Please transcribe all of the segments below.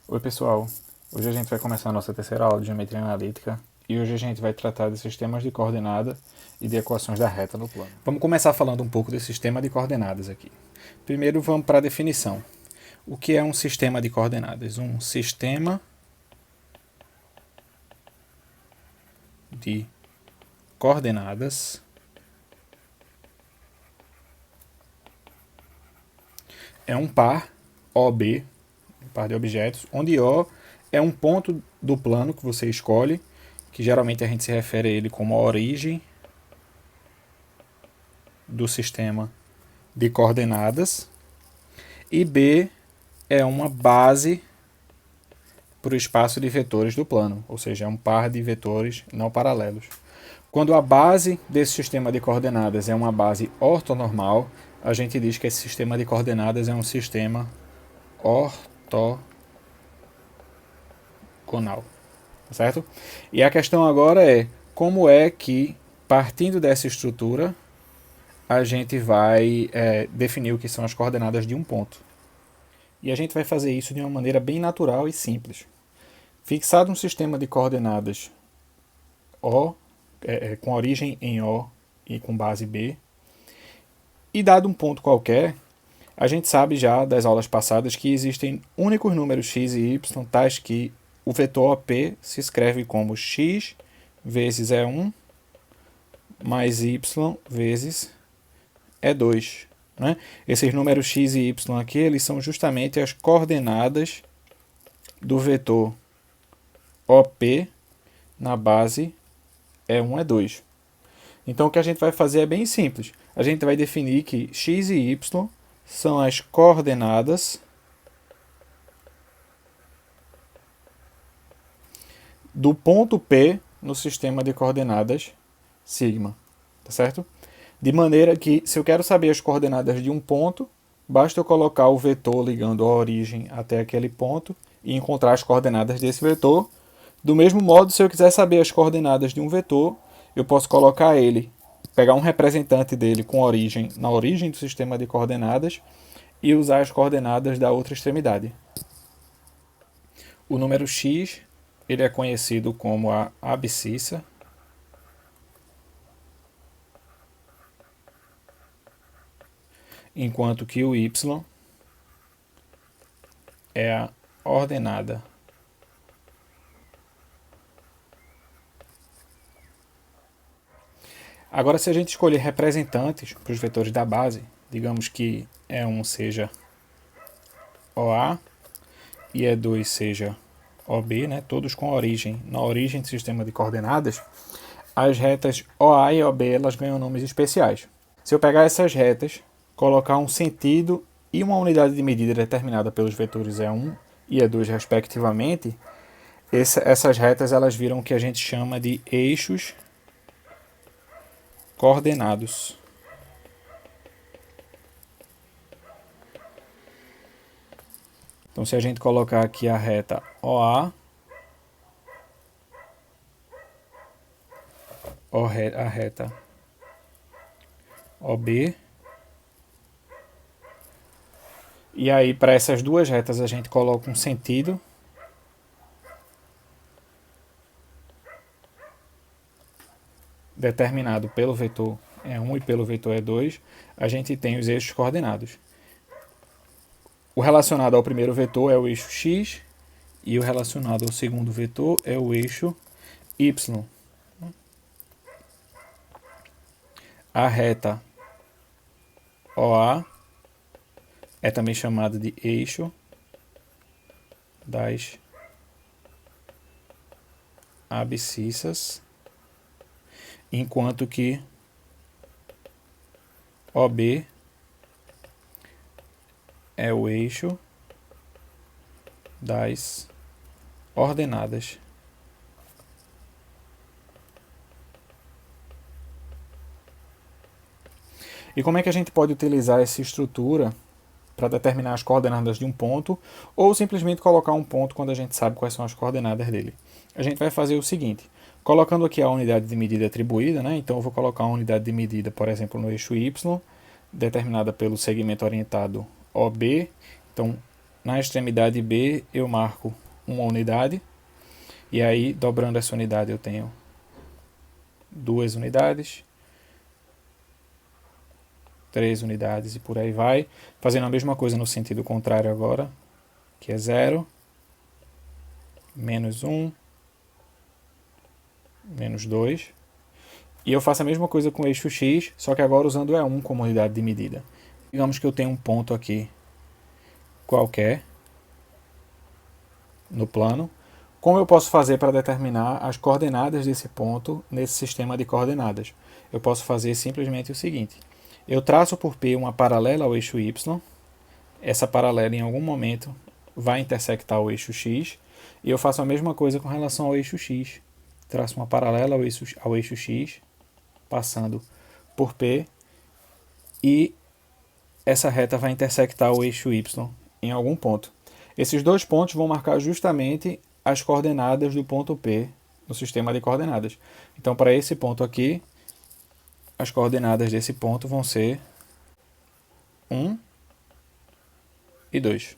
Oi pessoal, hoje a gente vai começar a nossa terceira aula de geometria analítica e hoje a gente vai tratar de sistemas de coordenada e de equações da reta no plano. Vamos começar falando um pouco desse sistema de coordenadas aqui. Primeiro vamos para a definição. O que é um sistema de coordenadas? Um sistema de coordenadas é um par OB, um par de objetos, onde O é um ponto do plano que você escolhe, que geralmente a gente se refere a ele como a origem do sistema de coordenadas, e B é uma base para o espaço de vetores do plano, ou seja, é um par de vetores não paralelos. Quando a base desse sistema de coordenadas é uma base ortonormal, a gente diz que esse sistema de coordenadas é um sistema ortogonal, certo? E a questão agora é como é que, partindo dessa estrutura, a gente vai definir o que são as coordenadas de um ponto. E a gente vai fazer isso de uma maneira bem natural e simples. Fixado um sistema de coordenadas O, com origem em O e com base B, e dado um ponto qualquer, a gente sabe já das aulas passadas que existem únicos números x e y, tais que o vetor OP se escreve como x vezes E1 mais y vezes E2. Né? Esses números x e y aqui, eles são justamente as coordenadas do vetor OP na base E1 e E2. Então o que a gente vai fazer é bem simples. A gente vai definir que x e y são as coordenadas do ponto P no sistema de coordenadas sigma, tá certo? De maneira que, se eu quero saber as coordenadas de um ponto, basta eu colocar o vetor ligando a origem até aquele ponto e encontrar as coordenadas desse vetor. Do mesmo modo, se eu quiser saber as coordenadas de um vetor, eu posso colocar ele, pegar um representante dele com origem na origem do sistema de coordenadas e usar as coordenadas da outra extremidade. O número x ele é conhecido como a abscissa, enquanto que o y é a ordenada. Agora, se a gente escolher representantes para os vetores da base, digamos que E1 seja OA e E2 seja OB, né, todos com origem na origem do sistema de coordenadas, as retas OA e OB elas ganham nomes especiais. Se eu pegar essas retas, colocar um sentido e uma unidade de medida determinada pelos vetores E1 e E2 respectivamente, essas retas elas viram o que a gente chama de eixos coordenados. Então, se a gente colocar aqui a reta OA, a reta OB, e aí para essas duas retas a gente coloca um sentido determinado pelo vetor E1 e pelo vetor E2, a gente tem os eixos coordenados. O relacionado ao primeiro vetor é o eixo x e o relacionado ao segundo vetor é o eixo y. A reta OA é também chamada de eixo das abscissas, enquanto que OB é o eixo das ordenadas. E como é que a gente pode utilizar essa estrutura para determinar as coordenadas de um ponto, ou simplesmente colocar um ponto quando a gente sabe quais são as coordenadas dele? A gente vai fazer o seguinte, colocando aqui a unidade de medida atribuída, né? Então eu vou colocar uma unidade de medida, por exemplo, no eixo y, determinada pelo segmento orientado OB. Então Na extremidade B eu marco uma unidade, e aí dobrando essa unidade eu tenho 2 unidades, 3 unidades e por aí vai. Fazendo a mesma coisa no sentido contrário agora, que é 0, menos 1, menos 2. E eu faço a mesma coisa com o eixo X, só que agora usando o E1 como unidade de medida. Digamos que eu tenho um ponto aqui qualquer no plano. Como eu posso fazer para determinar as coordenadas desse ponto nesse sistema de coordenadas? Eu posso fazer simplesmente o seguinte. Eu traço por P uma paralela ao eixo Y. Essa paralela em algum momento vai intersectar o eixo X. E eu faço a mesma coisa com relação ao eixo X. Traço uma paralela ao eixo X, passando por P, e essa reta vai intersectar o eixo Y em algum ponto. Esses dois pontos vão marcar justamente as coordenadas do ponto P no sistema de coordenadas. Então, para esse ponto aqui, as coordenadas desse ponto vão ser 1 e 2.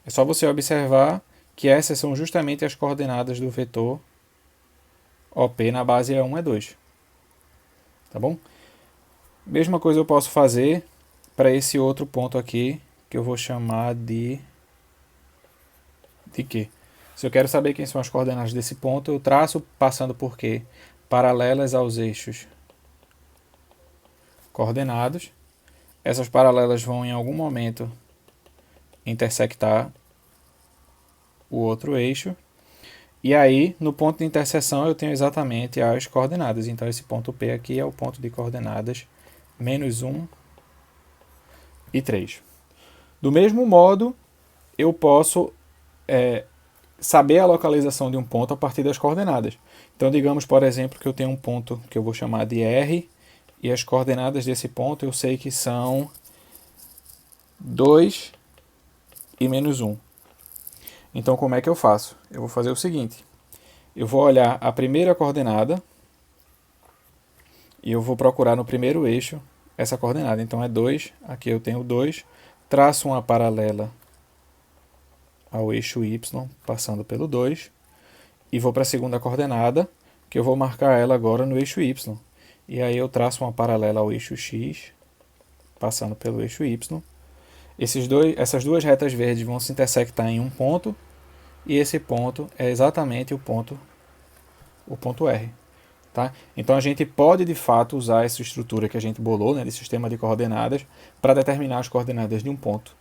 É só você observar que essas são justamente as coordenadas do vetor OP na base E1 e 2. Tá bom? Mesma coisa eu posso fazer para esse outro ponto aqui, que eu vou chamar de Q. Se eu quero saber quem são as coordenadas desse ponto, eu traço passando por Q paralelas aos eixos coordenados. Essas paralelas vão em algum momento intersectar o outro eixo. E aí, no ponto de interseção, eu tenho exatamente as coordenadas. Então, esse ponto P aqui é o ponto de coordenadas menos 1 e 3. Do mesmo modo, eu posso saber a localização de um ponto a partir das coordenadas. Então, digamos, por exemplo, que eu tenho um ponto que eu vou chamar de R, e as coordenadas desse ponto eu sei que são 2 e menos 1. Então, como é que eu faço? Eu vou fazer o seguinte. Eu vou olhar a primeira coordenada e eu vou procurar no primeiro eixo essa coordenada. Então, é 2. Aqui eu tenho 2. Traço uma paralela ao eixo Y, passando pelo 2. E vou para a segunda coordenada, que eu vou marcar ela agora no eixo Y. E aí eu traço uma paralela ao eixo X, passando pelo eixo Y. Essas duas retas verdes vão se intersectar em um ponto, e esse ponto é exatamente o ponto R. Tá? Então a gente pode de fato usar essa estrutura que a gente bolou, né, de sistema de coordenadas, para determinar as coordenadas de um ponto.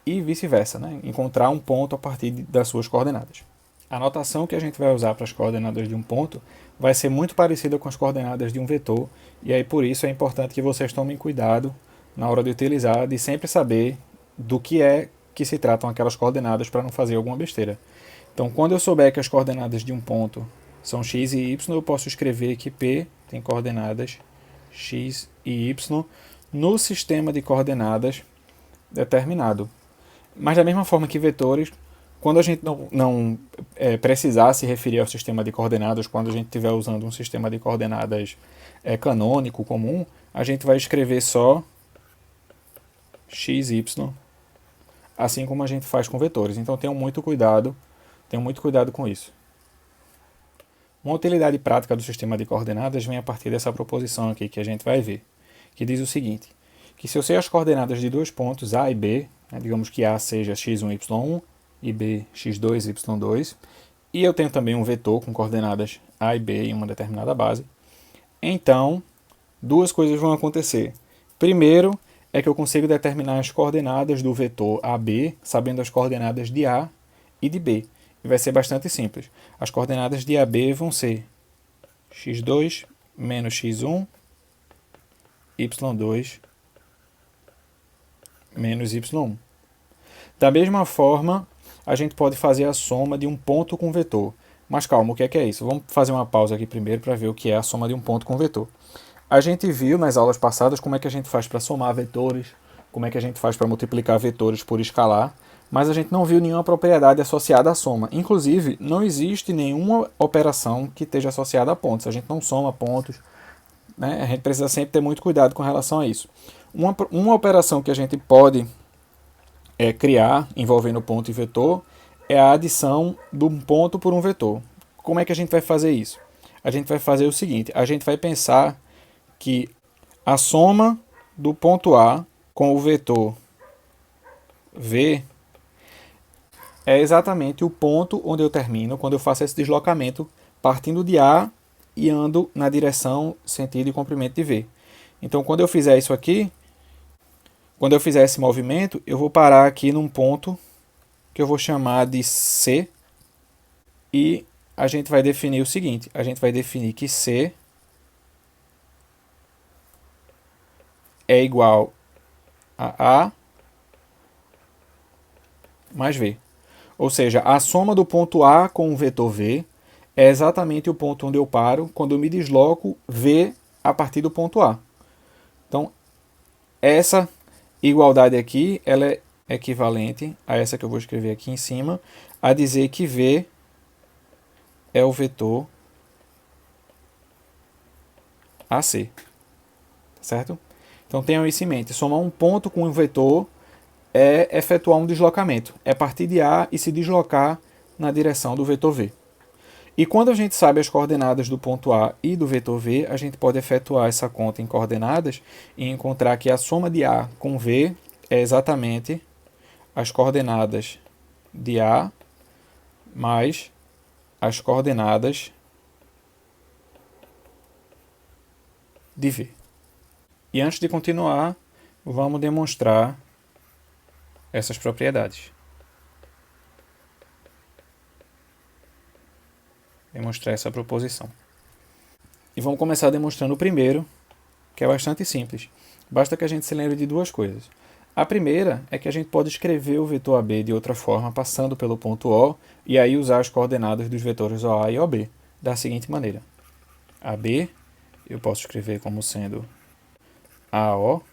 E vice-versa, né? Encontrar um ponto a partir das suas coordenadas. A notação que a gente vai usar para as coordenadas de um ponto vai ser muito parecida com as coordenadas de um vetor, e aí por isso é importante que vocês tomem cuidado na hora de utilizar, de sempre saber do que é que se tratam aquelas coordenadas para não fazer alguma besteira. Então, quando eu souber que as coordenadas de um ponto são x e y, eu posso escrever que P tem coordenadas x e y no sistema de coordenadas determinado. Mas da mesma forma que vetores, quando a gente não precisar se referir ao sistema de coordenadas, quando a gente estiver usando um sistema de coordenadas canônico, comum, a gente vai escrever só x, y, assim como a gente faz com vetores. Então tenham muito cuidado com isso. Uma utilidade prática do sistema de coordenadas vem a partir dessa proposição aqui que a gente vai ver, que diz o seguinte, que se eu sei as coordenadas de dois pontos A e B, né, digamos que A seja x1, y1 e B x2, y2, e eu tenho também um vetor com coordenadas A e B em uma determinada base, então duas coisas vão acontecer. Primeiro é que eu consigo determinar as coordenadas do vetor AB sabendo as coordenadas de A e de B. E vai ser bastante simples. As coordenadas de AB vão ser x2 menos x1, y2 menos y1. Da mesma forma, a gente pode fazer a soma de um ponto com vetor. Mas calma, o que é isso? Vamos fazer uma pausa aqui primeiro para ver o que é a soma de um ponto com vetor. A gente viu nas aulas passadas como é que a gente faz para somar vetores, como é que a gente faz para multiplicar vetores por escalar, mas a gente não viu nenhuma propriedade associada à soma. Inclusive, não existe nenhuma operação que esteja associada a pontos. A gente não soma pontos, né? A gente precisa sempre ter muito cuidado com relação a isso. Uma operação que a gente pode criar, envolvendo ponto e vetor, é a adição de um ponto por um vetor. Como é que a gente vai fazer isso? A gente vai fazer o seguinte, a gente vai pensar que a soma do ponto A com o vetor V é exatamente o ponto onde eu termino quando eu faço esse deslocamento partindo de A e ando na direção, sentido e comprimento de V. Então, quando eu fizer isso aqui, quando eu fizer esse movimento, eu vou parar aqui num ponto que eu vou chamar de C e a gente vai definir o seguinte, a gente vai definir que C é igual a A mais V. Ou seja, a soma do ponto A com o vetor V é exatamente o ponto onde eu paro quando eu me desloco V a partir do ponto A. Então, essa igualdade aqui, ela é equivalente a essa que eu vou escrever aqui em cima, a dizer que V é o vetor AC. Certo? Então, tenham isso em mente. Somar um ponto com um vetor é efetuar um deslocamento. É partir de A e se deslocar na direção do vetor V. E quando a gente sabe as coordenadas do ponto A e do vetor V, a gente pode efetuar essa conta em coordenadas e encontrar que a soma de A com V é exatamente as coordenadas de A mais as coordenadas de V. E antes de continuar, vamos demonstrar essas propriedades. Demonstrar essa proposição. E vamos começar demonstrando o primeiro, que é bastante simples. Basta que a gente se lembre de duas coisas. A primeira é que a gente pode escrever o vetor AB de outra forma, passando pelo ponto O, e aí usar as coordenadas dos vetores OA e OB, da seguinte maneira. AB, eu posso escrever como sendo AO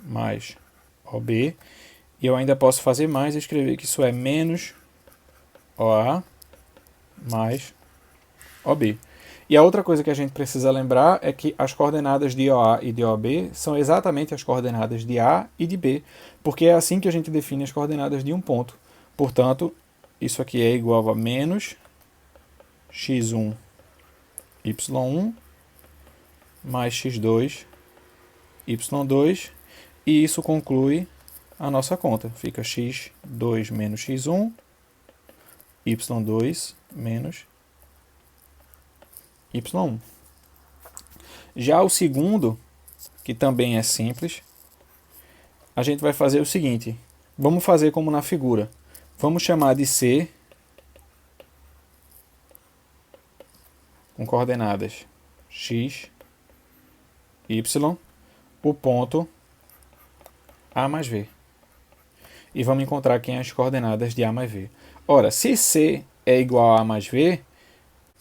mais OB, e eu ainda posso fazer mais e escrever que isso é menos OA mais OB. E a outra coisa que a gente precisa lembrar é que as coordenadas de OA e de OB são exatamente as coordenadas de A e de B, porque é assim que a gente define as coordenadas de um ponto. Portanto, isso aqui é igual a menos x1, y1 mais x2, y2, e isso conclui a nossa conta. Fica x2 menos x1, y2 menos y1. Já o segundo, que também é simples, a gente vai fazer o seguinte. Vamos fazer como na figura. Vamos chamar de C com coordenadas x, y, o ponto A mais V. E vamos encontrar aqui as coordenadas de A mais V. Ora, se C é igual a A mais V,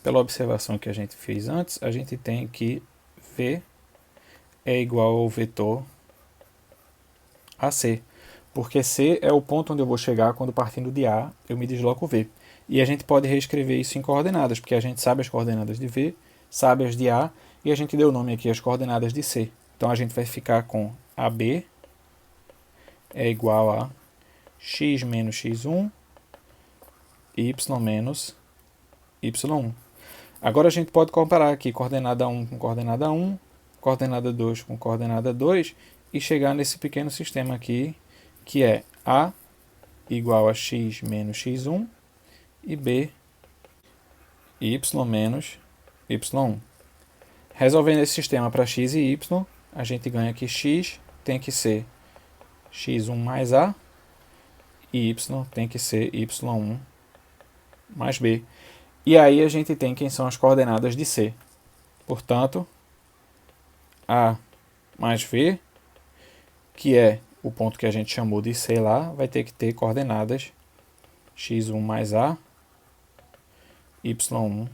pela observação que a gente fez antes, a gente tem que V é igual ao vetor AC. Porque C é o ponto onde eu vou chegar quando partindo de A eu me desloco V. E a gente pode reescrever isso em coordenadas, porque a gente sabe as coordenadas de V, sabe as de A, e a gente deu o nome aqui às coordenadas de C. Então a gente vai ficar com AB é igual a x menos x1, y menos y1. Agora a gente pode comparar aqui coordenada 1 com coordenada 1, coordenada 2 com coordenada 2 e chegar nesse pequeno sistema aqui, que é A igual a x menos x1 e B y menos y1. Resolvendo esse sistema para x e y, a gente ganha que x tem que ser x1 mais A e y tem que ser y1 mais B. E aí a gente tem quem são as coordenadas de C. Portanto, A mais V, que é o ponto que a gente chamou de C lá, vai ter que ter coordenadas x1 mais A, y1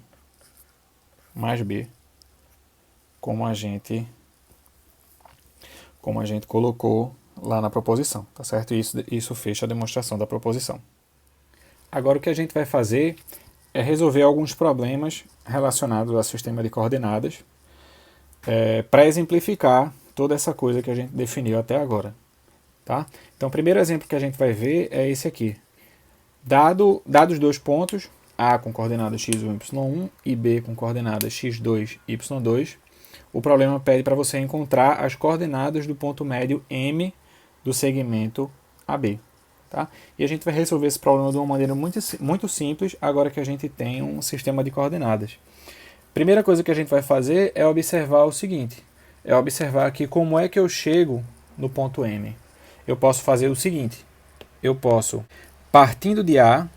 mais B, como a gente colocou lá na proposição, tá certo? Isso fecha a demonstração da proposição. Agora o que a gente vai fazer é resolver alguns problemas relacionados ao sistema de coordenadas para exemplificar toda essa coisa que a gente definiu até agora. Tá? Então, o primeiro exemplo que a gente vai ver é esse aqui. Dados dois pontos, A com coordenadas x1, y1 e B com coordenadas x2, y2, o problema pede para você encontrar as coordenadas do ponto médio M do segmento AB. Tá? E a gente vai resolver esse problema de uma maneira muito simples, agora que a gente tem um sistema de coordenadas. Primeira coisa que a gente vai fazer é observar o seguinte, é observar aqui como é que eu chego no ponto M. Eu posso fazer o seguinte, eu posso, partindo de A,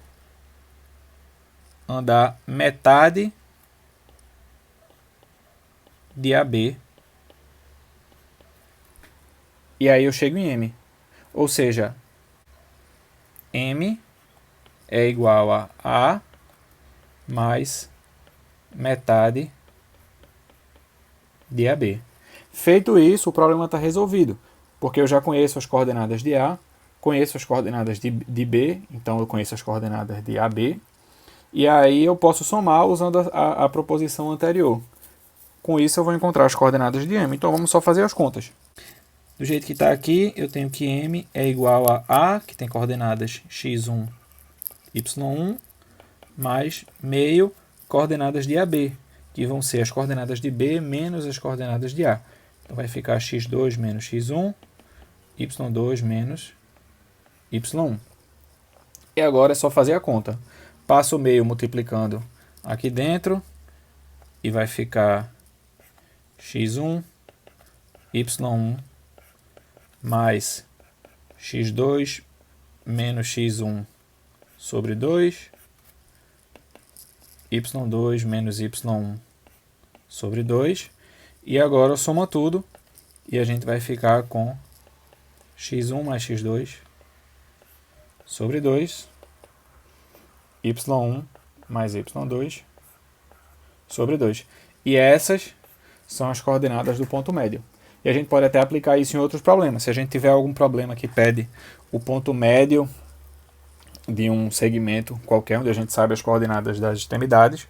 andar metade de AB, e aí eu chego em M. Ou seja, M é igual a A mais metade de AB. Feito isso, o problema está resolvido, porque eu já conheço as coordenadas de A, conheço as coordenadas de B, então eu conheço as coordenadas de AB, e aí eu posso somar usando a proposição anterior. Com isso eu vou encontrar as coordenadas de M, então vamos só fazer as contas. Do jeito que está aqui, eu tenho que M é igual a A, que tem coordenadas x1, y1, mais meio coordenadas de AB, que vão ser as coordenadas de B menos as coordenadas de A. Então vai ficar x2 menos x1, y2 menos y1. E agora é só fazer a conta. Passo o meio multiplicando aqui dentro e vai ficar x1, y1 mais x2 menos x1 sobre 2, y2 menos y1 sobre 2. E agora soma tudo e a gente vai ficar com x1 mais x2 sobre 2, y1 mais y2 sobre 2. E essas são as coordenadas do ponto médio. E a gente pode até aplicar isso em outros problemas. Se a gente tiver algum problema que pede o ponto médio de um segmento qualquer, onde a gente sabe as coordenadas das extremidades,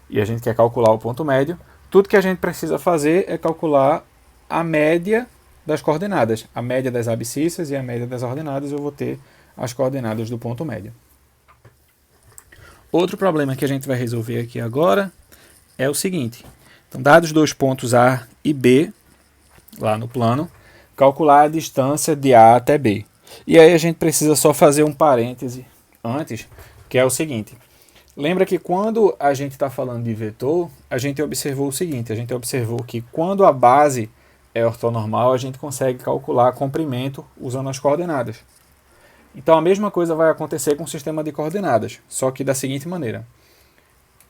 e a gente quer calcular o ponto médio, tudo que a gente precisa fazer é calcular a média das coordenadas. A média das abscissas e a média das ordenadas, eu vou ter as coordenadas do ponto médio. Outro problema que a gente vai resolver aqui agora é o seguinte. Então, dados dois pontos A e B, lá no plano, calcular a distância de A até B. E aí a gente precisa só fazer um parêntese antes, que é o seguinte. Lembra que quando a gente está falando de vetor, a gente observou o seguinte, a gente observou que quando a base é ortonormal, a gente consegue calcular comprimento usando as coordenadas. Então a mesma coisa vai acontecer com o sistema de coordenadas, só que da seguinte maneira.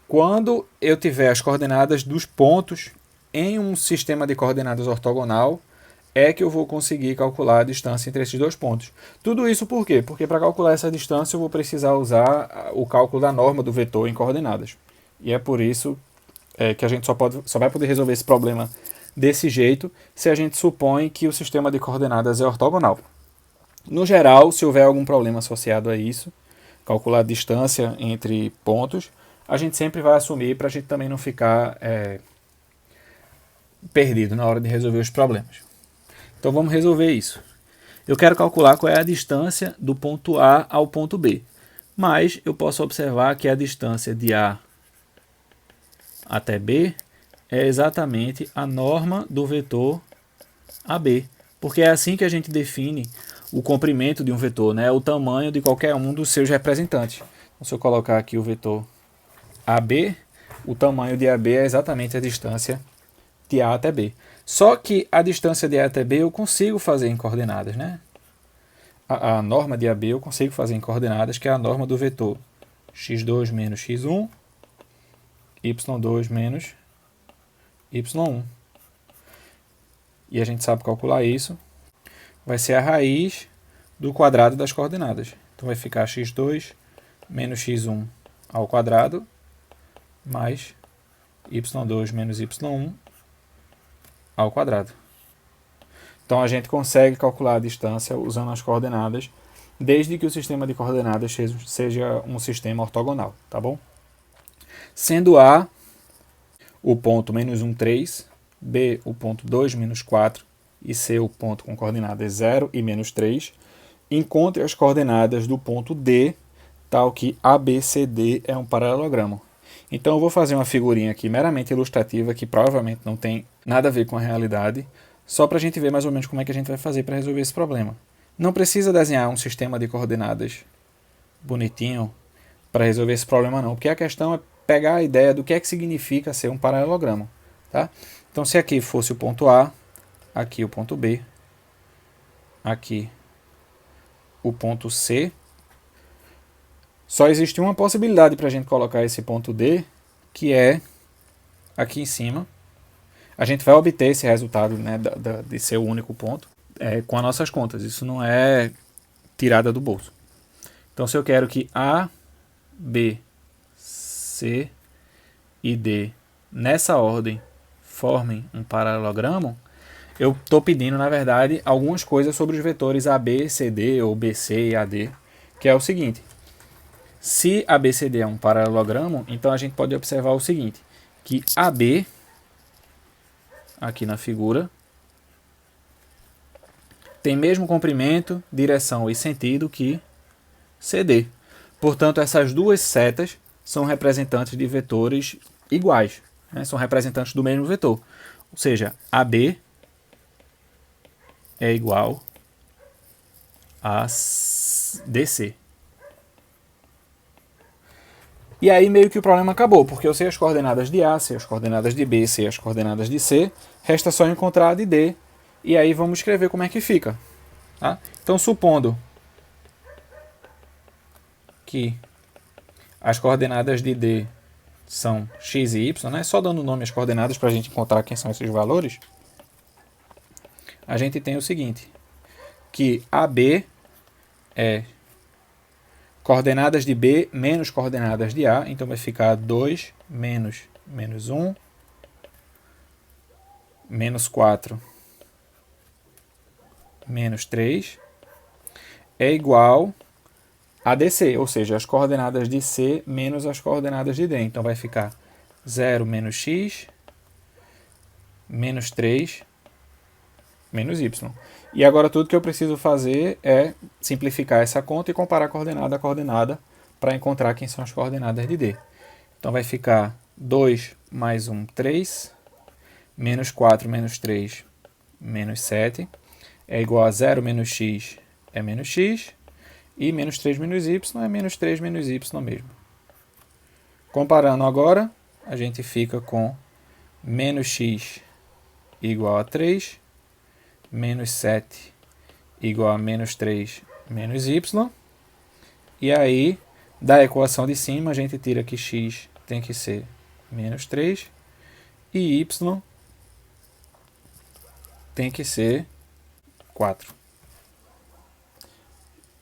Quando eu tiver as coordenadas dos pontos em um sistema de coordenadas ortogonal, é que eu vou conseguir calcular a distância entre esses dois pontos. Tudo isso por quê? Porque para calcular essa distância eu vou precisar usar o cálculo da norma do vetor em coordenadas. E é por isso que a gente só vai poder resolver esse problema desse jeito se a gente supõe que o sistema de coordenadas é ortogonal. No geral, se houver algum problema associado a isso, calcular a distância entre pontos, a gente sempre vai assumir para a gente também não ficar perdido na hora de resolver os problemas. Então vamos resolver isso. Eu quero calcular qual é a distância do ponto A ao ponto B. Mas eu posso observar que a distância de A até B é exatamente a norma do vetor AB. Porque é assim que a gente define o comprimento de um vetor, né? O tamanho de qualquer um dos seus representantes. Então, se eu colocar aqui o vetor AB, o tamanho de AB é exatamente a distância de A até B. Só que a distância de A até B eu consigo fazer em coordenadas, né? A norma de AB eu consigo fazer em coordenadas, que é a norma do vetor x2 menos x1, y2 menos y1. E a gente sabe calcular isso. Vai ser a raiz do quadrado das coordenadas. Então vai ficar x2 menos x1 ao quadrado, mais y2 menos y1 ao quadrado. Então a gente consegue calcular a distância usando as coordenadas, desde que o sistema de coordenadas seja um sistema ortogonal, tá bom? Sendo A o ponto menos 1, 3, B o ponto 2, menos 4 e C o ponto com coordenadas 0 e menos 3, encontre as coordenadas do ponto D, tal que ABCD é um paralelogramo. Então eu vou fazer uma figurinha aqui meramente ilustrativa, que provavelmente não tem nada a ver com a realidade, só para a gente ver mais ou menos como é que a gente vai fazer para resolver esse problema. Não precisa desenhar um sistema de coordenadas bonitinho para resolver esse problema não, porque a questão é pegar a ideia do que é que significa ser um paralelogramo. Tá? Então se aqui fosse o ponto A, aqui o ponto B, aqui o ponto C, só existe uma possibilidade para a gente colocar esse ponto D, que é aqui em cima. A gente vai obter esse resultado, né, de ser o único ponto com as nossas contas. Isso não é tirada do bolso. Então, se eu quero que A, B, C e D, nessa ordem, formem um paralelogramo, eu estou pedindo, na verdade, algumas coisas sobre os vetores AB, CD ou BC e AD, que é o seguinte. Se ABCD é um paralelogramo, então a gente pode observar o seguinte, que AB, aqui na figura, tem mesmo comprimento, direção e sentido que CD. Portanto, essas duas setas são representantes de vetores iguais, né? São representantes do mesmo vetor. Ou seja, AB é igual a DC. E aí meio que o problema acabou, porque eu sei as coordenadas de A, sei as coordenadas de B, sei as coordenadas de C, resta só encontrar a de D, e aí vamos escrever como é que fica. Tá? Então, supondo que as coordenadas de D são x e y, né? Só dando nome às coordenadas para a gente encontrar quem são esses valores, a gente tem o seguinte, que AB é coordenadas de B menos coordenadas de A, então vai ficar 2 menos 1, menos 4, menos 3, é igual a DC, ou seja, as coordenadas de C menos as coordenadas de D. Então vai ficar 0 menos x, menos 3, menos y. E agora tudo que eu preciso fazer é simplificar essa conta e comparar coordenada a coordenada para encontrar quem são as coordenadas de D. Então vai ficar 2 mais 1, 3, menos 4 menos 3, menos 7, é igual a 0 menos x é menos x, e menos 3 menos y é menos 3 menos y mesmo. Comparando agora, a gente fica com menos x igual a 3, menos 7 igual a menos 3 menos y. E aí, da equação de cima, a gente tira que x tem que ser menos 3 e y tem que ser 4.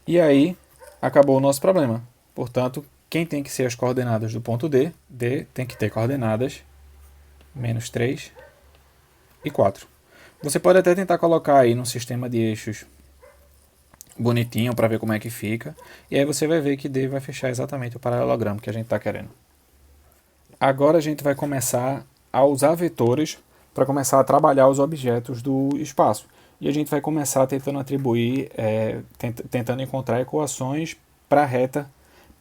E aí, acabou o nosso problema. Portanto, quem tem que ser as coordenadas do ponto D? D tem que ter coordenadas menos 3 e 4. Você pode até tentar colocar aí num sistema de eixos bonitinho para ver como é que fica. E aí você vai ver que D vai fechar exatamente o paralelogramo que a gente está querendo. Agora a gente vai começar a usar vetores para começar a trabalhar os objetos do espaço. E a gente vai começar tentando atribuir, tentando encontrar equações para a reta,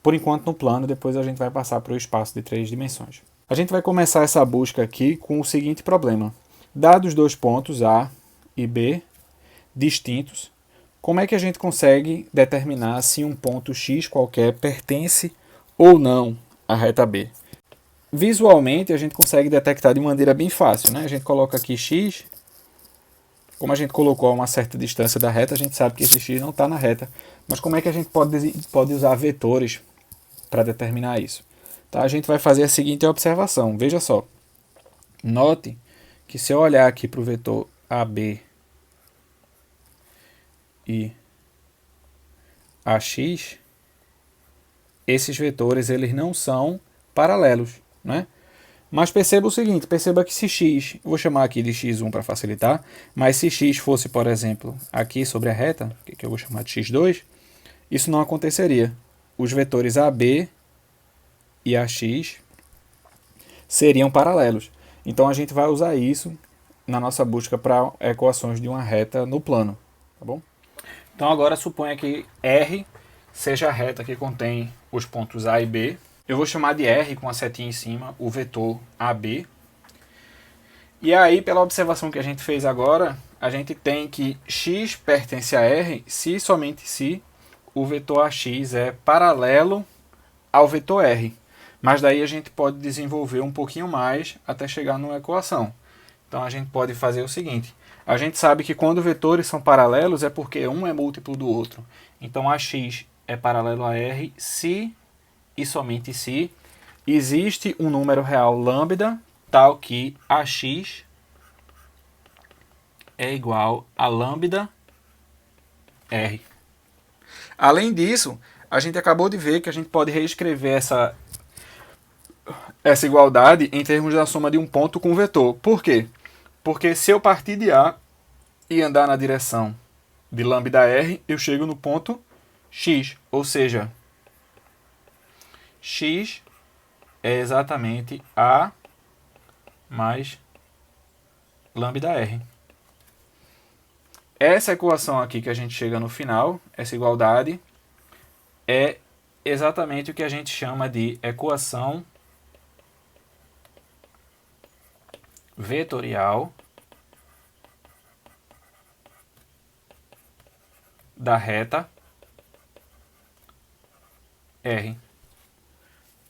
por enquanto no plano, depois a gente vai passar para o espaço de 3 dimensões. A gente vai começar essa busca aqui com o seguinte problema. Dados dois pontos A e B distintos, como é que a gente consegue determinar se um ponto X qualquer pertence ou não à reta B? Visualmente a gente consegue detectar de maneira bem fácil, né? A gente coloca aqui X, como a gente colocou a uma certa distância da reta, a gente sabe que esse X não está na reta. Mas como é que a gente pode usar vetores para determinar isso? Tá? A gente vai fazer a seguinte observação, veja só. Note que se eu olhar aqui para o vetor AB e AX, esses vetores eles não são paralelos, né? Mas perceba o seguinte, perceba que se x, eu vou chamar aqui de x1 para facilitar, mas se x fosse, por exemplo, aqui sobre a reta, que eu vou chamar de x2, isso não aconteceria. Os vetores AB e AX seriam paralelos. Então a gente vai usar isso na nossa busca para equações de uma reta no plano, tá bom? Então agora suponha que R seja a reta que contém os pontos A e B. Eu vou chamar de R com a setinha em cima o vetor AB. E aí, pela observação que a gente fez agora, a gente tem que x pertence a R se e somente se o vetor AX é paralelo ao vetor R. Mas daí a gente pode desenvolver um pouquinho mais até chegar numa equação. Então a gente pode fazer o seguinte: a gente sabe que quando vetores são paralelos é porque um é múltiplo do outro. Então AX é paralelo a R se e somente se existe um número real lambda tal que AX é igual a lambda R. Além disso, a gente acabou de ver que a gente pode reescrever essa igualdade em termos da soma de um ponto com um vetor. Por quê? Porque se eu partir de A e andar na direção de lambda R, eu chego no ponto X. Ou seja, X é exatamente A mais lambda R. Essa equação aqui que a gente chega no final, essa igualdade, é exatamente o que a gente chama de equação vetorial da reta R.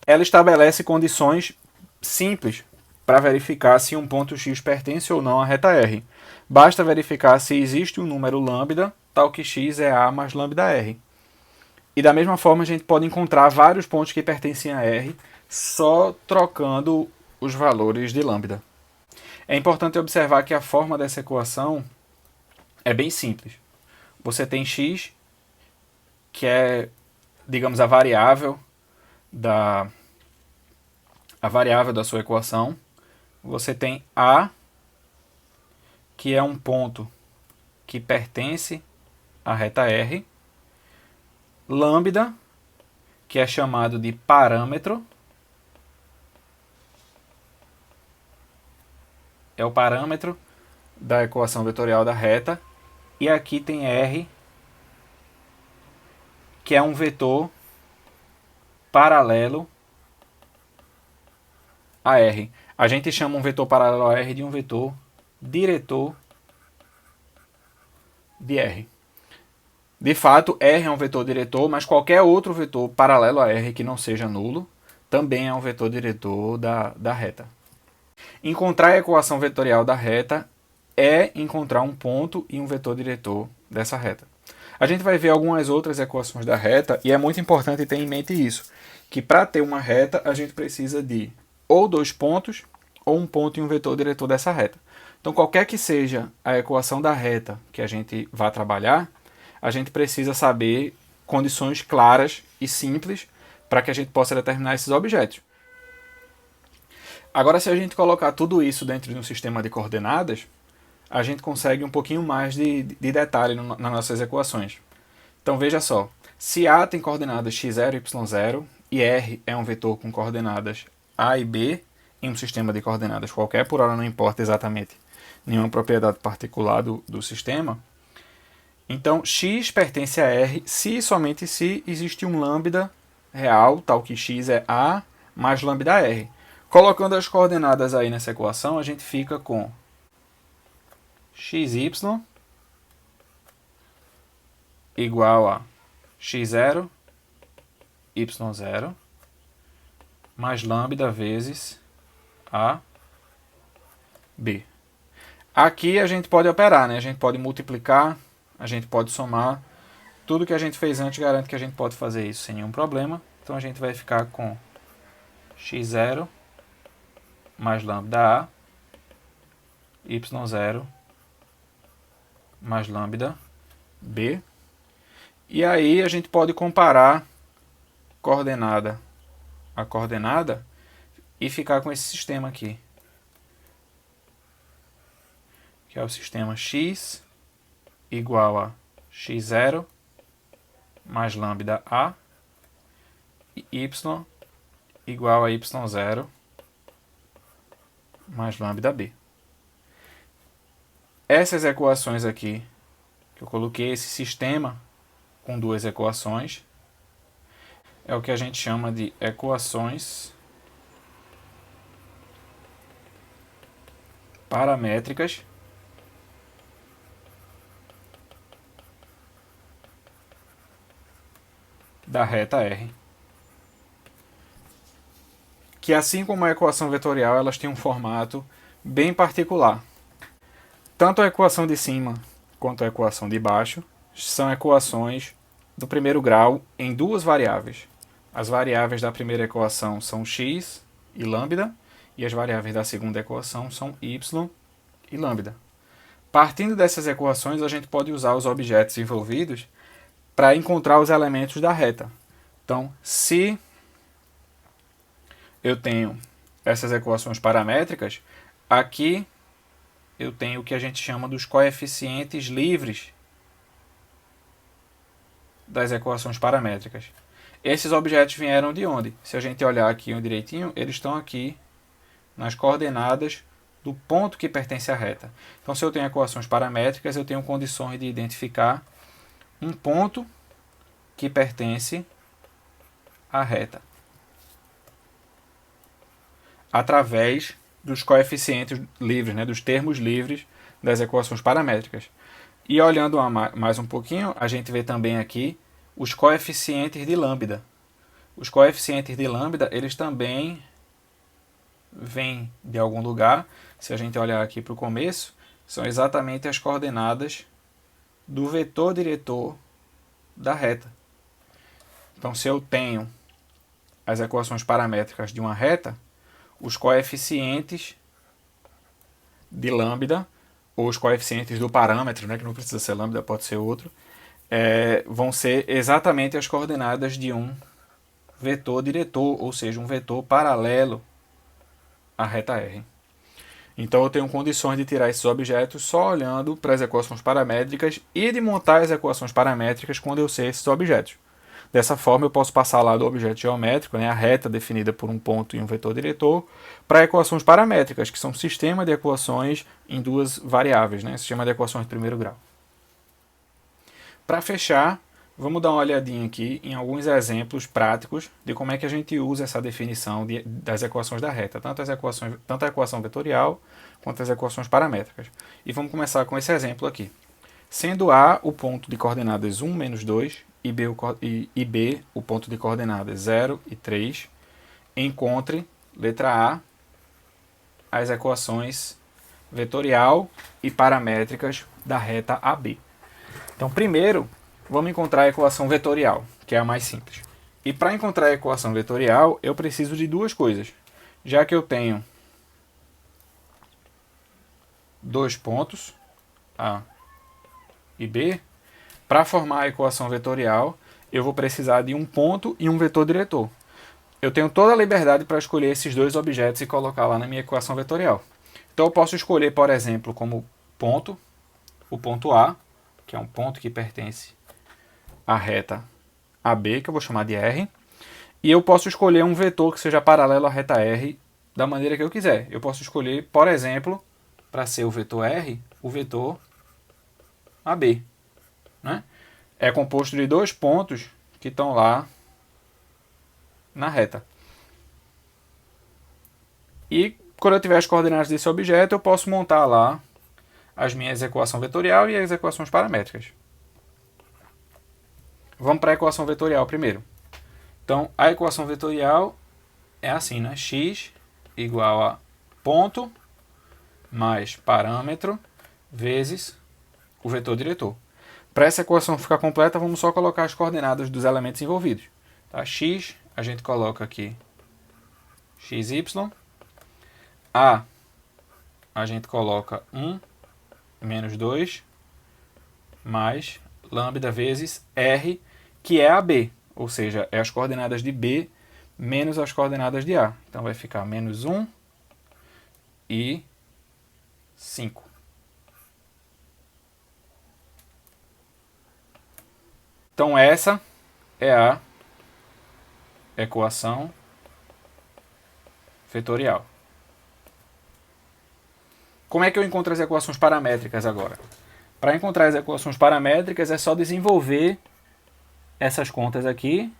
Ela estabelece condições simples para verificar se um ponto X pertence ou não à reta R. Basta verificar se existe um número lambda, tal que X é A mais lambda R. E da mesma forma a gente pode encontrar vários pontos que pertencem a R só trocando os valores de lambda. É importante observar que a forma dessa equação é bem simples. Você tem x, que é, digamos, a variável da sua equação. Você tem A, que é um ponto que pertence à reta R. Lambda, que é chamado de parâmetro. É o parâmetro da equação vetorial da reta. E aqui tem R, que é um vetor paralelo a R. A gente chama um vetor paralelo a R de um vetor diretor de R. De fato, R é um vetor diretor, mas qualquer outro vetor paralelo a R que não seja nulo também é um vetor diretor da reta. Encontrar a equação vetorial da reta é encontrar um ponto e um vetor diretor dessa reta. A gente vai ver algumas outras equações da reta e é muito importante ter em mente isso, que para ter uma reta a gente precisa de ou dois pontos ou um ponto e um vetor diretor dessa reta. Então qualquer que seja a equação da reta que a gente vai trabalhar, a gente precisa saber condições claras e simples para que a gente possa determinar esses objetos. Agora, se a gente colocar tudo isso dentro de um sistema de coordenadas, a gente consegue um pouquinho mais de detalhe nas nossas equações. Então veja só, se A tem coordenadas x0 e y0 e R é um vetor com coordenadas A e B em um sistema de coordenadas qualquer, por hora não importa exatamente nenhuma propriedade particular do sistema, então x pertence a R se e somente se existe um lambda real, tal que x é A mais lambda R. Colocando as coordenadas aí nessa equação, a gente fica com xy igual a x0, y0, mais lambda vezes a b. Aqui a gente pode operar, né? A gente pode multiplicar, a gente pode somar. Tudo que a gente fez antes garante que a gente pode fazer isso sem nenhum problema. Então a gente vai ficar com x0 mais lambda a, y0 mais lambda b. E aí a gente pode comparar coordenada a coordenada e ficar com esse sistema aqui, que é o sistema x igual a x0 mais lambda a e y igual a y0 mais lambda b. essas equações aqui, que eu coloquei esse sistema com duas equações, é o que a gente chama de equações paramétricas da reta R. Que assim como a equação vetorial, elas têm um formato bem particular. Tanto a equação de cima quanto a equação de baixo são equações do primeiro grau em duas variáveis. As variáveis da primeira equação são x e lambda, e as variáveis da segunda equação são y e lambda. Partindo dessas equações, a gente pode usar os objetos envolvidos para encontrar os elementos da reta. Então, se eu tenho essas equações paramétricas, aqui eu tenho o que a gente chama dos coeficientes livres das equações paramétricas. Esses objetos vieram de onde? Se a gente olhar aqui direitinho, eles estão aqui nas coordenadas do ponto que pertence à reta. Então, se eu tenho equações paramétricas, eu tenho condições de identificar um ponto que pertence à reta através dos coeficientes livres, né, dos termos livres das equações paramétricas. E olhando mais um pouquinho, a gente vê também aqui os coeficientes de lambda. Os coeficientes de lambda, eles também vêm de algum lugar. Se a gente olhar aqui para o começo, são exatamente as coordenadas do vetor diretor da reta. Então, se eu tenho as equações paramétricas de uma reta, os coeficientes de lambda, ou os coeficientes do parâmetro, né, que não precisa ser lambda, pode ser outro, vão ser exatamente as coordenadas de um vetor diretor, ou seja, um vetor paralelo à reta R. Então eu tenho condições de tirar esses objetos só olhando para as equações paramétricas e de montar as equações paramétricas quando eu sei esses objetos. Dessa forma, eu posso passar lá do objeto geométrico, né, a reta definida por um ponto e um vetor diretor, para equações paramétricas, que são um sistema de equações em duas variáveis, né, sistema de equações de primeiro grau. Para fechar, vamos dar uma olhadinha aqui em alguns exemplos práticos de como é que a gente usa essa definição das equações da reta, tanto a equação vetorial quanto as equações paramétricas. E vamos começar com esse exemplo aqui. Sendo A o ponto de coordenadas 1, menos 2, e B o ponto de coordenadas 0 e 3, encontre, letra A, as equações vetorial e paramétricas da reta AB. Então, primeiro, vamos encontrar a equação vetorial, que é a mais simples. E para encontrar a equação vetorial, eu preciso de duas coisas. Já que eu tenho dois pontos, A e B, para formar a equação vetorial, eu vou precisar de um ponto e um vetor diretor. Eu tenho toda a liberdade para escolher esses dois objetos e colocar lá na minha equação vetorial. Então eu posso escolher, por exemplo, como ponto, o ponto A, que é um ponto que pertence à reta AB, que eu vou chamar de R, e eu posso escolher um vetor que seja paralelo à reta R da maneira que eu quiser. Eu posso escolher, por exemplo, para ser o vetor R, o vetor AB. Né? É composto de dois pontos que estão lá na reta. E quando eu tiver as coordenadas desse objeto, eu posso montar lá as minhas equações vetorial e as equações paramétricas. Vamos para a equação vetorial primeiro. Então, a equação vetorial é assim, né? X igual a ponto mais parâmetro vezes o vetor diretor. Para essa equação ficar completa, vamos só colocar as coordenadas dos elementos envolvidos. Tá? X, a gente coloca aqui xy. A gente coloca 1 menos 2 mais lambda vezes R, que é a B. Ou seja, é as coordenadas de B menos as coordenadas de A. Então vai ficar menos 1 e 5. Então essa é a equação vetorial. Como é que eu encontro as equações paramétricas agora? Para encontrar as equações paramétricas é só desenvolver essas contas aqui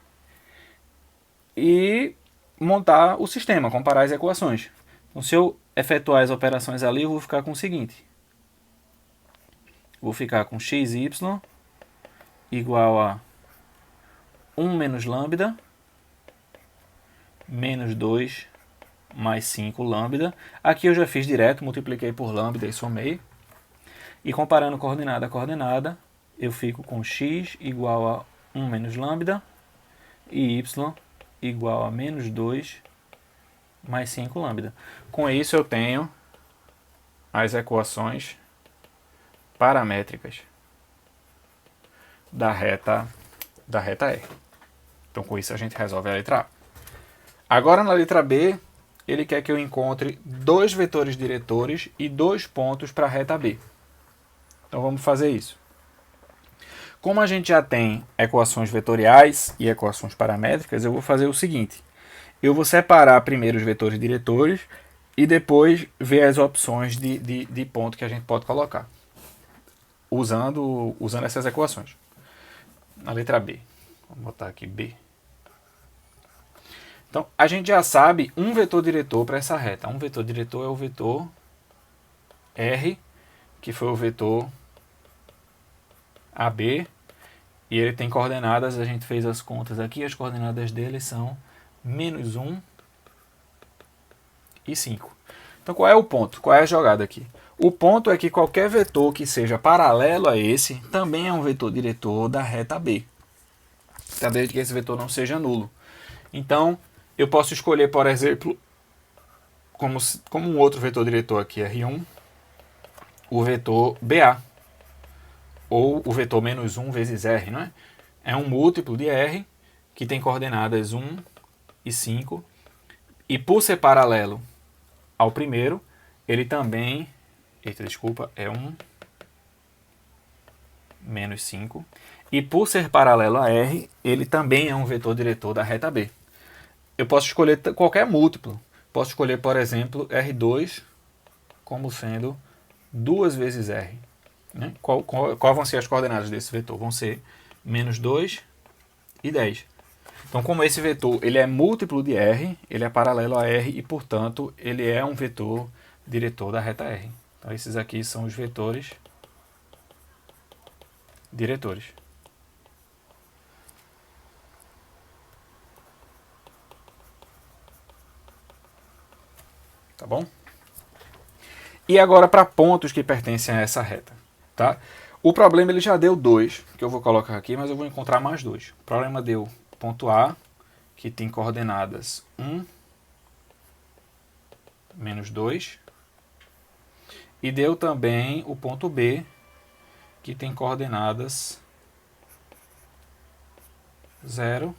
e montar o sistema, comparar as equações. Então, se eu efetuar as operações ali, eu vou ficar com o seguinte. Vou ficar com xy igual a 1 menos lambda menos 2 mais 5 lambda. Aqui eu já fiz direto, multipliquei por lambda e somei. E comparando coordenada a coordenada, eu fico com x igual a 1 menos lambda e y igual a menos 2 mais 5 lambda. Com isso eu tenho as equações paramétricas da reta R. Então com isso a gente resolve a letra A. Agora na letra B, ele quer que eu encontre dois vetores diretores e dois pontos para a reta B. Então vamos fazer isso. Como a gente já tem equações vetoriais e equações paramétricas, eu vou fazer o seguinte. Eu vou separar primeiro os vetores diretores e depois ver as opções de ponto que a gente pode colocar, usando essas equações. Na letra B. Vamos botar aqui B. Então, a gente já sabe um vetor diretor para essa reta. Um vetor diretor é o vetor R, que foi o vetor AB, e ele tem coordenadas, a gente fez as contas aqui, as coordenadas dele são menos 1 e 5. Então, qual é o ponto? Qual é a jogada aqui? O ponto é que qualquer vetor que seja paralelo a esse também é um vetor diretor da reta B. Tá, desde que esse vetor não seja nulo. Então, eu posso escolher, por exemplo, como um outro vetor diretor aqui, R1, o vetor BA, ou o vetor menos 1 vezes R, não é? É um múltiplo de R, que tem coordenadas 1 e 5, e por ser paralelo ao primeiro, ele também, é 1 menos 5, e por ser paralelo a R, ele também é um vetor diretor da reta B. Eu posso escolher qualquer múltiplo. Posso escolher, por exemplo, R2 como sendo 2 vezes R. Né? Qual vão ser as coordenadas desse vetor? Vão ser menos 2 e 10. Então, como esse vetor ele é múltiplo de R, ele é paralelo a R e, portanto, ele é um vetor diretor da reta R. Então, esses aqui são os vetores diretores. Tá bom? E agora para pontos que pertencem a essa reta. Tá? O problema ele já deu 2, que eu vou colocar aqui, mas eu vou encontrar mais 2. O problema deu ponto A, que tem coordenadas 1, menos 2. E deu também o ponto B, que tem coordenadas 0,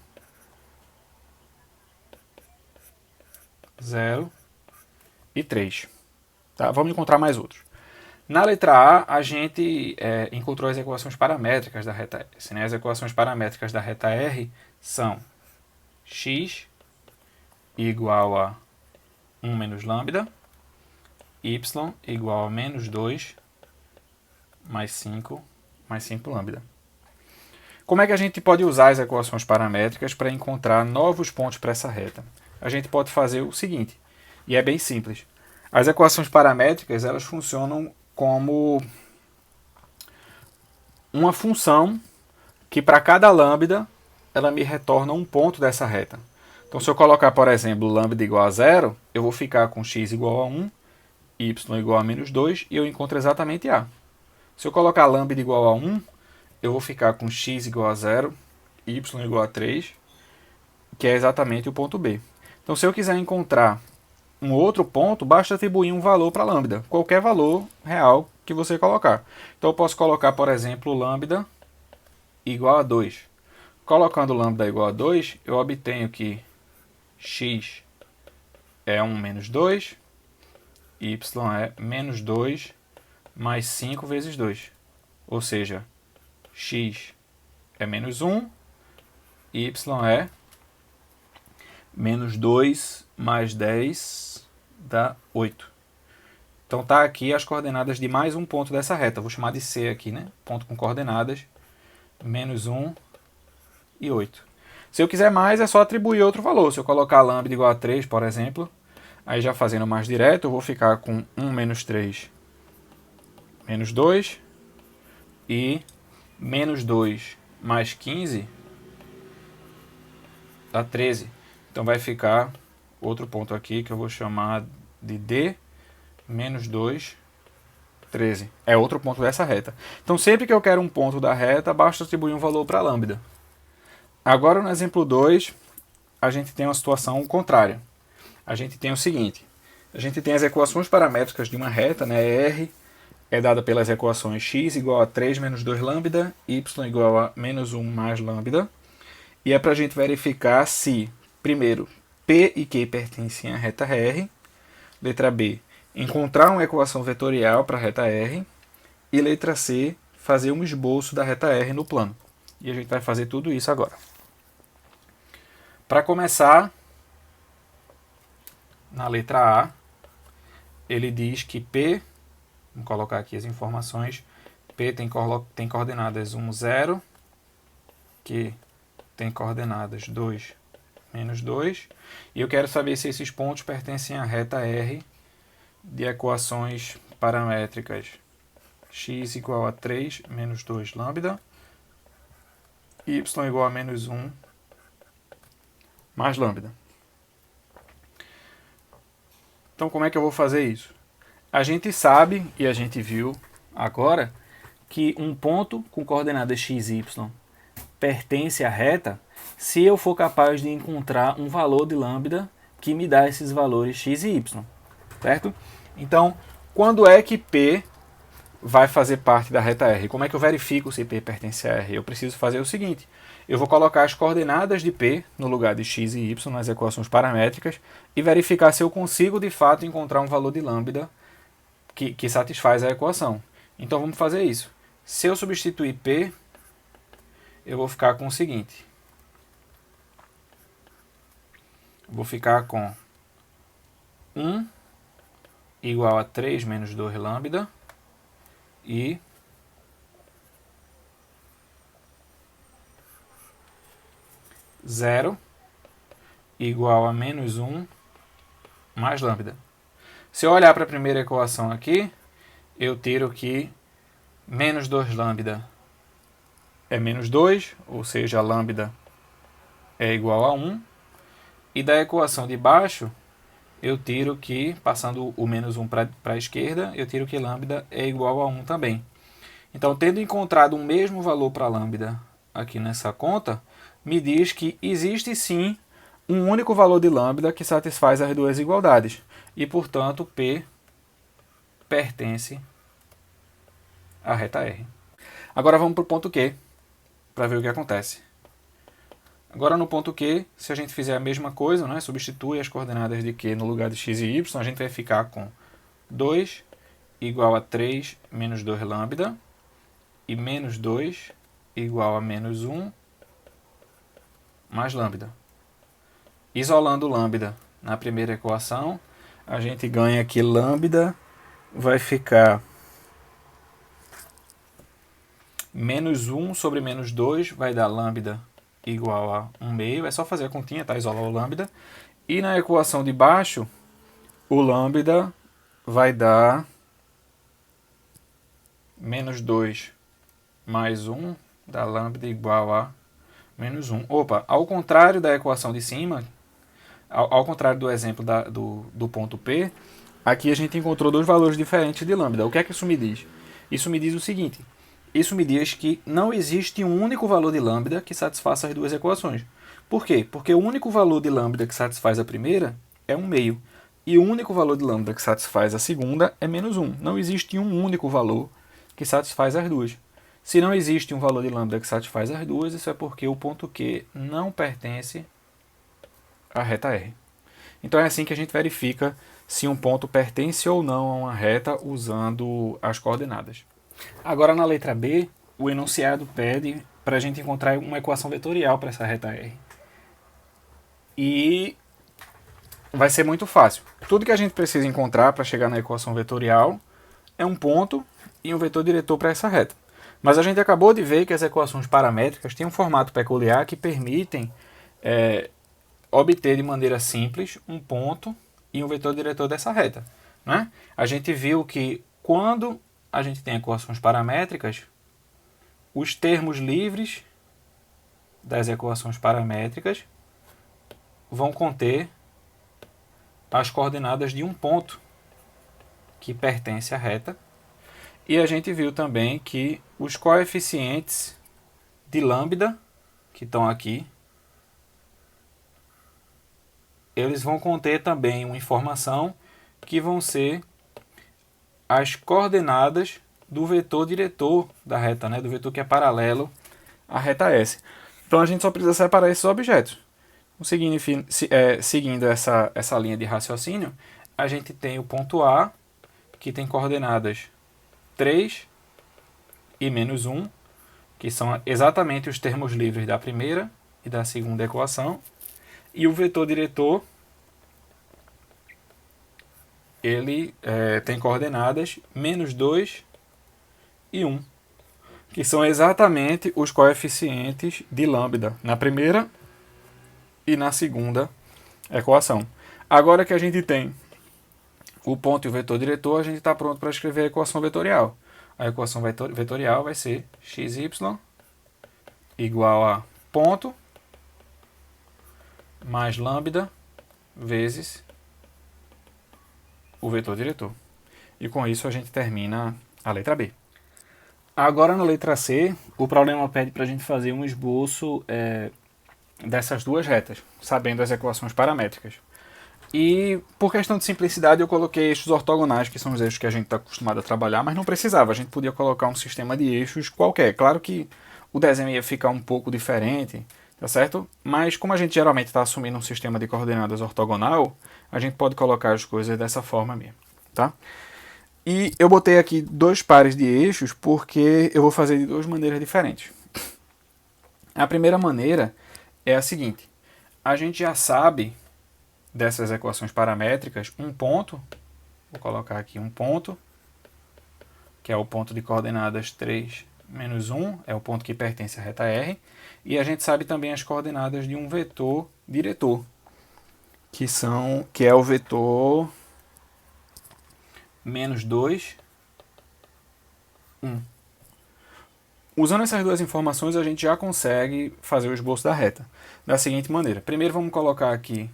0 e 3. Tá? Vamos encontrar mais outros. Na letra A, a gente encontrou as equações paramétricas da reta S. Né? As equações paramétricas da reta R são x igual a 1 menos lambda, y igual a menos 2 mais 5 lambda. Como é que a gente pode usar as equações paramétricas para encontrar novos pontos para essa reta? A gente pode fazer o seguinte, e é bem simples. As equações paramétricas elas funcionam como uma função que para cada lambda ela me retorna um ponto dessa reta. Então se eu colocar, por exemplo, lambda igual a 0, eu vou ficar com x igual a 1, y igual a menos 2 e eu encontro exatamente A. Se eu colocar lambda igual a 1, eu vou ficar com x igual a 0, y igual a 3, que é exatamente o ponto B. Então se eu quiser encontrar um outro ponto, basta atribuir um valor para lambda, qualquer valor real que você colocar. Então eu posso colocar, por exemplo, lambda igual a 2. Colocando lambda igual a 2, eu obtenho que x é 1 menos 2, y é menos 2 mais 5 vezes 2. Ou seja, x é menos 1, y é menos 2 mais 10 dá 8. Então tá aqui as coordenadas de mais um ponto dessa reta. Vou chamar de C aqui, né? Ponto com coordenadas menos 1 e 8. Se eu quiser mais, é só atribuir outro valor. Se eu colocar lambda igual a 3, por exemplo, aí já fazendo mais direto, eu vou ficar com 1 menos 3 menos 2 e menos 2 mais 15 dá 13. Então vai ficar outro ponto aqui que eu vou chamar de D menos 2, 13. É outro ponto dessa reta. Então sempre que eu quero um ponto da reta, basta atribuir um valor para lambda. Agora no exemplo 2, a gente tem uma situação contrária. A gente tem o seguinte. A gente tem as equações paramétricas de uma reta, né? R é dada pelas equações x igual a 3 menos 2 lambda, y igual a menos 1 mais lambda. E é para a gente verificar se, primeiro, P e Q pertencem à reta R. Letra B, encontrar uma equação vetorial para a reta R. E letra C, fazer um esboço da reta R no plano. E a gente vai fazer tudo isso agora. Para começar, na letra A, ele diz que P, vamos colocar aqui as informações, P tem coordenadas 1, 0, Q tem coordenadas 2, menos 2, e eu quero saber se esses pontos pertencem à reta R de equações paramétricas x igual a 3 menos 2 lambda, y igual a menos 1 mais lambda. Então como é que eu vou fazer isso? A gente sabe, e a gente viu agora, que um ponto com coordenadas x e y pertence à reta se eu for capaz de encontrar um valor de lambda que me dá esses valores x e y, certo? Então, quando é que P vai fazer parte da reta R? Como é que eu verifico se P pertence a R? Eu preciso fazer o seguinte, eu vou colocar as coordenadas de P no lugar de x e y nas equações paramétricas e verificar se eu consigo de fato encontrar um valor de lambda que satisfaz a equação. Então vamos fazer isso. Se eu substituir P, eu vou ficar com o seguinte. Vou ficar com 1 igual a 3 menos 2 lambda e 0 igual a menos 1 mais lambda. Se eu olhar para a primeira equação aqui, eu tiro que menos 2 lambda é menos 2, ou seja, a lambda é igual a 1. E da equação de baixo, eu tiro que, passando o menos 1 para a esquerda, eu tiro que lambda é igual a 1 também. Então, tendo encontrado o mesmo valor para lambda aqui nessa conta, me diz que existe sim um único valor de lambda que satisfaz as duas igualdades. E, portanto, P pertence à reta R. Agora vamos para o ponto Q, para ver o que acontece. Agora no ponto Q, se a gente fizer a mesma coisa, né, substitui as coordenadas de Q no lugar de x e y, a gente vai ficar com 2 igual a 3 menos 2 lambda e menos 2 igual a menos 1 mais lambda. Isolando lambda na primeira equação, a gente ganha que lambda vai ficar menos 1 sobre menos 2, vai dar lambda igual a 1 meio. É só fazer a continha, tá? Isolar o lambda. E na equação de baixo, o lambda vai dar menos 2 mais 1, dá lambda igual a menos 1. Opa, ao contrário da equação de cima, ao contrário do exemplo do ponto P, aqui a gente encontrou dois valores diferentes de lambda. O que é que isso me diz? Isso me diz o seguinte, isso me diz que não existe um único valor de lambda que satisfaça as duas equações. Por quê? Porque o único valor de lambda que satisfaz a primeira é 1 meio. E o único valor de lambda que satisfaz a segunda é menos 1. Não existe um único valor que satisfaz as duas. Se não existe um valor de lambda que satisfaz as duas, isso é porque o ponto Q não pertence à reta R. Então é assim que a gente verifica se um ponto pertence ou não a uma reta usando as coordenadas. Agora na letra B, o enunciado pede para a gente encontrar uma equação vetorial para essa reta R. E vai ser muito fácil. Tudo que a gente precisa encontrar para chegar na equação vetorial é um ponto e um vetor diretor para essa reta. Mas a gente acabou de ver que as equações paramétricas têm um formato peculiar que permitem obter de maneira simples um ponto e um vetor diretor dessa reta. Né? A gente viu que quando a gente tem equações paramétricas, os termos livres das equações paramétricas vão conter as coordenadas de um ponto que pertence à reta. E a gente viu também que os coeficientes de lambda, que estão aqui, eles vão conter também uma informação que vão ser as coordenadas do vetor diretor da reta, né? Do vetor que é paralelo à reta S. Então a gente só precisa separar esses objetos. Seguindo essa linha de raciocínio, a gente tem o ponto A, que tem coordenadas 3 e menos 1, que são exatamente os termos livres da primeira e da segunda equação. E o vetor diretor, ele tem coordenadas menos 2 e 1, que são exatamente os coeficientes de lambda na primeira e na segunda equação. Agora que a gente tem o ponto e o vetor diretor, a gente está pronto para escrever a equação vetorial. A equação vetorial vai ser xy igual a ponto mais lambda vezes o vetor diretor. E com isso a gente termina a letra B. Agora na letra C, o problema pede para a gente fazer um esboço dessas duas retas, sabendo as equações paramétricas. E por questão de simplicidade eu coloquei eixos ortogonais, que são os eixos que a gente está acostumado a trabalhar, mas não precisava, a gente podia colocar um sistema de eixos qualquer. Claro que o desenho ia ficar um pouco diferente, tá certo? Mas como a gente geralmente está assumindo um sistema de coordenadas ortogonal, a gente pode colocar as coisas dessa forma mesmo, tá? E eu botei aqui dois pares de eixos porque eu vou fazer de duas maneiras diferentes. A primeira maneira é a seguinte: a gente já sabe dessas equações paramétricas um ponto, vou colocar aqui um ponto, que é o ponto de coordenadas 3, menos 1, é o ponto que pertence à reta R, e a gente sabe também as coordenadas de um vetor diretor, que é o vetor menos 2, 1. Usando essas duas informações, a gente já consegue fazer o esboço da reta da seguinte maneira. Primeiro vamos colocar aqui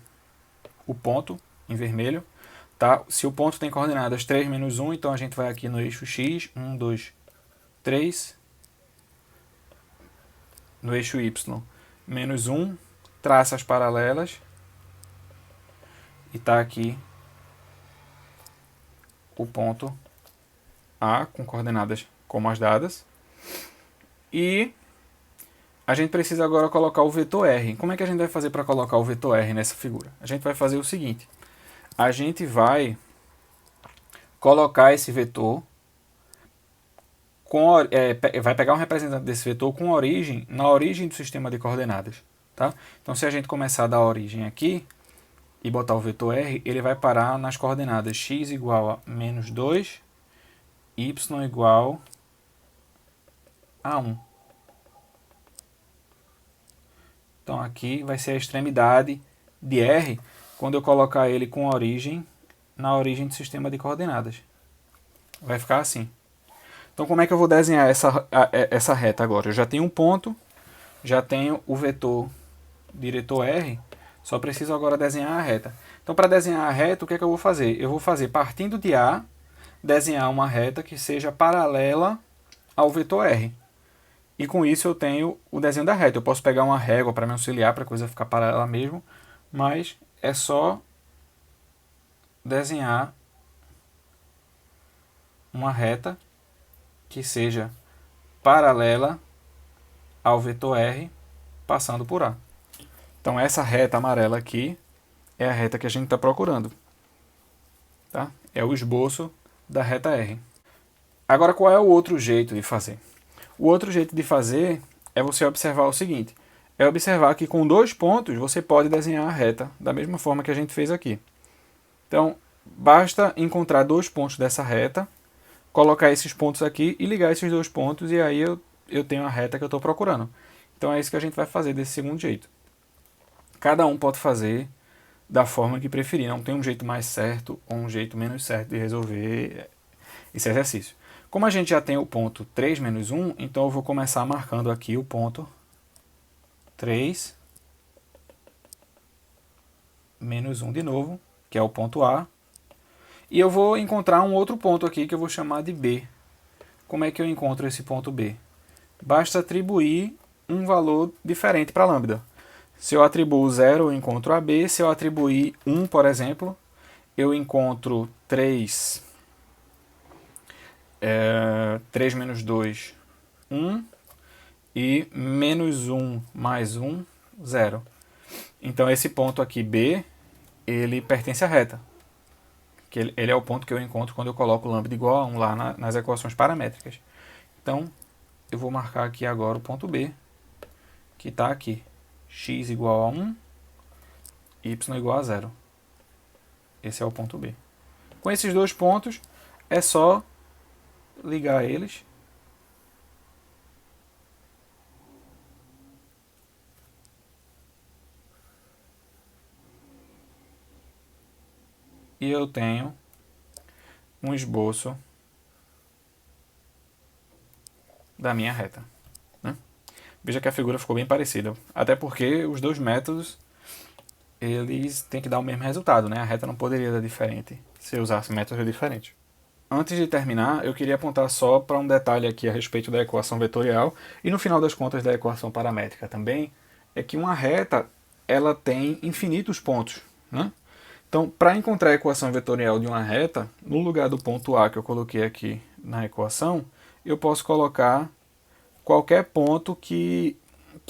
o ponto em vermelho. Tá? Se o ponto tem coordenadas 3, menos 1, então a gente vai aqui no eixo X, 1, 2, 3. No eixo Y, menos 1, traça as paralelas. E está aqui o ponto A com coordenadas como as dadas. E a gente precisa agora colocar o vetor R. Como é que a gente vai fazer para colocar o vetor R nessa figura? A gente vai fazer o seguinte: a gente vai colocar esse vetor, vai pegar um representante desse vetor com origem na origem do sistema de coordenadas. Tá? Então, se a gente começar da origem aqui e botar o vetor R, ele vai parar nas coordenadas x igual a menos 2, y igual a 1. Então aqui vai ser a extremidade de R quando eu colocar ele com origem na origem do sistema de coordenadas. Vai ficar assim. Então como é que eu vou desenhar essa reta agora? Eu já tenho um ponto, já tenho o vetor diretor R, só preciso agora desenhar a reta. Então para desenhar a reta, o que é que eu vou fazer? Eu vou fazer, partindo de A, desenhar uma reta que seja paralela ao vetor R. E com isso eu tenho o desenho da reta. Eu posso pegar uma régua para me auxiliar, para a coisa ficar paralela mesmo, mas é só desenhar uma reta que seja paralela ao vetor R passando por A. Então essa reta amarela aqui é a reta que a gente está procurando. Tá? É o esboço da reta R. Agora qual é o outro jeito de fazer? O outro jeito de fazer é você observar o seguinte: é observar que com 2 pontos você pode desenhar a reta da mesma forma que a gente fez aqui. Então, basta encontrar 2 pontos dessa reta, colocar esses pontos aqui e ligar esses 2 pontos, e aí eu tenho a reta que eu estou procurando. Então é isso que a gente vai fazer desse segundo jeito. Cada um pode fazer da forma que preferir, não tem um jeito mais certo ou um jeito menos certo de resolver esse exercício. Como a gente já tem o ponto 3 menos 1, então eu vou começar marcando aqui o ponto 3 menos 1 de novo, que é o ponto A. E eu vou encontrar um outro ponto aqui que eu vou chamar de B. Como é que eu encontro esse ponto B? Basta atribuir um valor diferente para a lambda. Se eu atribuo 0, eu encontro AB. Se eu atribuir 1, por exemplo, eu encontro 3 menos 2, 1. E menos 1 mais 1, 0. Então esse ponto aqui, B, ele pertence à reta. Que ele é o ponto que eu encontro quando eu coloco lambda igual a 1 lá nas equações paramétricas. Então, eu vou marcar aqui agora o ponto B, que está aqui. X igual a 1, y igual a 0. Esse é o ponto B. Com esses 2 pontos, é só ligar eles. E eu tenho um esboço da minha reta. Né? Veja que a figura ficou bem parecida. Até porque os 2 métodos eles têm que dar o mesmo resultado. Né? A reta não poderia dar diferente se eu usasse métodos diferentes. Antes de terminar, eu queria apontar só para um detalhe aqui a respeito da equação vetorial e no final das contas da equação paramétrica também, é que uma reta ela tem infinitos pontos. Né? Então, para encontrar a equação vetorial de uma reta, no lugar do ponto A que eu coloquei aqui na equação, eu posso colocar qualquer ponto que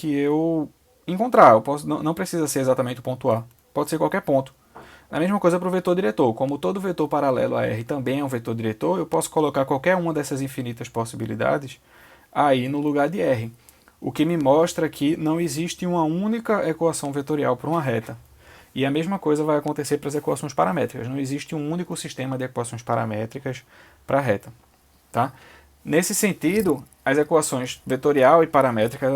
eu encontrar. Não precisa ser exatamente o ponto A, pode ser qualquer ponto. A mesma coisa para o vetor diretor. Como todo vetor paralelo a R também é um vetor diretor, eu posso colocar qualquer uma dessas infinitas possibilidades aí no lugar de R. O que me mostra que não existe uma única equação vetorial para uma reta. E a mesma coisa vai acontecer para as equações paramétricas. Não existe um único sistema de equações paramétricas para a reta. Tá? Nesse sentido, as equações vetorial e paramétricas,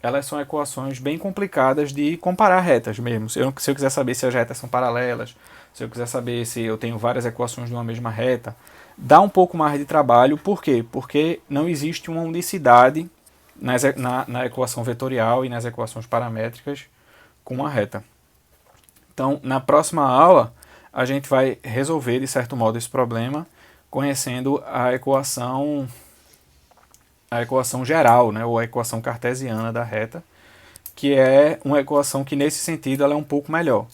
elas são equações bem complicadas de comparar retas mesmo. Se eu quiser saber se as retas são paralelas, se eu quiser saber se eu tenho várias equações de uma mesma reta, dá um pouco mais de trabalho. Por quê? Porque não existe uma unicidade na equação vetorial e nas equações paramétricas com uma reta. Então, na próxima aula, a gente vai resolver, de certo modo, esse problema conhecendo a equação geral, né, ou a equação cartesiana da reta, que é uma equação que, nesse sentido, ela é um pouco melhor.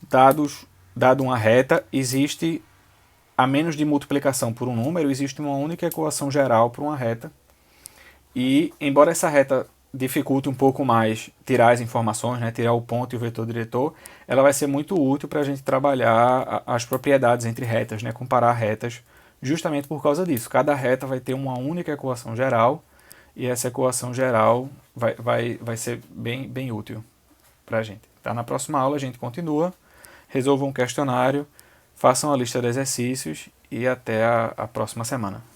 Dado uma reta, existe, a menos de multiplicação por um número, existe uma única equação geral para uma reta. E, embora essa reta dificulte um pouco mais tirar as informações, né, tirar o ponto e o vetor diretor, ela vai ser muito útil para a gente trabalhar as propriedades entre retas, né, comparar retas, justamente por causa disso. Cada reta vai ter uma única equação geral e essa equação geral vai ser bem útil para a gente. Tá? Na próxima aula a gente continua, resolva um questionário, façam a lista de exercícios e até a próxima semana.